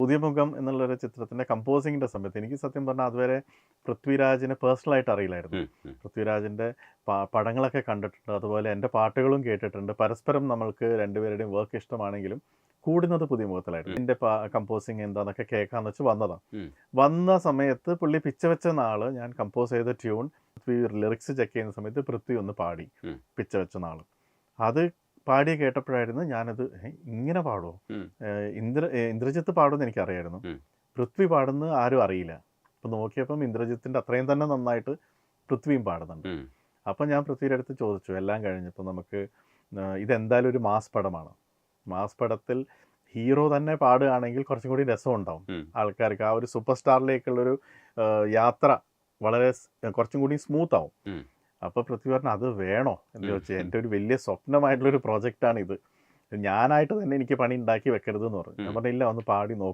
പുതിയ മുഖം എന്നുള്ളൊരു ചിത്രത്തിൻ്റെ കമ്പോസിങ്ങിൻ്റെ സമയത്ത് എനിക്ക് സത്യം പറഞ്ഞാൽ അതുവരെ പൃഥ്വിരാജിനെ പേഴ്സണലായിട്ട് അറിയില്ലായിരുന്നു. പൃഥ്വിരാജിൻ്റെ പടങ്ങളൊക്കെ കണ്ടിട്ടുണ്ട്, അതുപോലെ എൻ്റെ പാട്ടുകളും കേട്ടിട്ടുണ്ട്. പരസ്പരം നമ്മൾക്ക് രണ്ടുപേരുടെയും വർക്ക് ഇഷ്ടമാണെങ്കിലും കൂടുന്നത് പുതിയ മുഖത്തിലായിരുന്നു. എൻ്റെ കമ്പോസിങ് എന്താണെന്നൊക്കെ കേൾക്കാന്ന് വെച്ച് വന്നതാണ്. വന്ന സമയത്ത് പുള്ളി പിച്ച വെച്ച നാള് ഞാൻ കമ്പോസ് ചെയ്ത ട്യൂൺ പൃഥ്വി ലിറിക്സ് ചെക്ക് ചെയ്യുന്ന സമയത്ത് പൃഥ്വി ഒന്ന് പാടി പിച്ച വെച്ച നാള്. അത് പാടി കേട്ടപ്പോഴായിരുന്നു ഞാനത് ഇങ്ങനെ പാടുമോ, ഇന്ദ്രജിത്ത് പാടുമെന്ന് എനിക്കറിയായിരുന്നു, പൃഥ്വി പാടുന്ന ആരും അറിയില്ല. അപ്പം നോക്കിയപ്പം ഇന്ദ്രജിത്തിൻ്റെ അത്രയും തന്നെ നന്നായിട്ട് പൃഥ്വിയും പാടുന്നുണ്ട്. അപ്പം ഞാൻ പൃഥ്വിയുടെ അടുത്ത് ചോദിച്ചു, എല്ലാം കഴിഞ്ഞപ്പോൾ നമുക്ക് ഇതെന്തായാലും ഒരു മാസ് പടമാണ്, മാസ് പടത്തിൽ ഹീറോ തന്നെ പാടുകയാണെങ്കിൽ കുറച്ചും കൂടി രസം ഉണ്ടാവും ആൾക്കാർക്ക്. ആ ഒരു സൂപ്പർ സ്റ്റാറിലേക്കുള്ളൊരു യാത്ര വളരെ കുറച്ചും കൂടി സ്മൂത്ത് ആവും. അപ്പോൾ പൃഥ്വി പറഞ്ഞു അത് വേണോ എന്ന് ചോദിച്ചാൽ, എൻ്റെ ഒരു വലിയ സ്വപ്നമായിട്ടുള്ളൊരു പ്രോജക്റ്റാണ് ഇത്, ഞാനായിട്ട് തന്നെ എനിക്ക് പണി ഉണ്ടാക്കി വെക്കരുത് എന്ന് പറഞ്ഞു. ഞാൻ പറഞ്ഞില്ല, ഒന്ന് പാടി നോക്കും.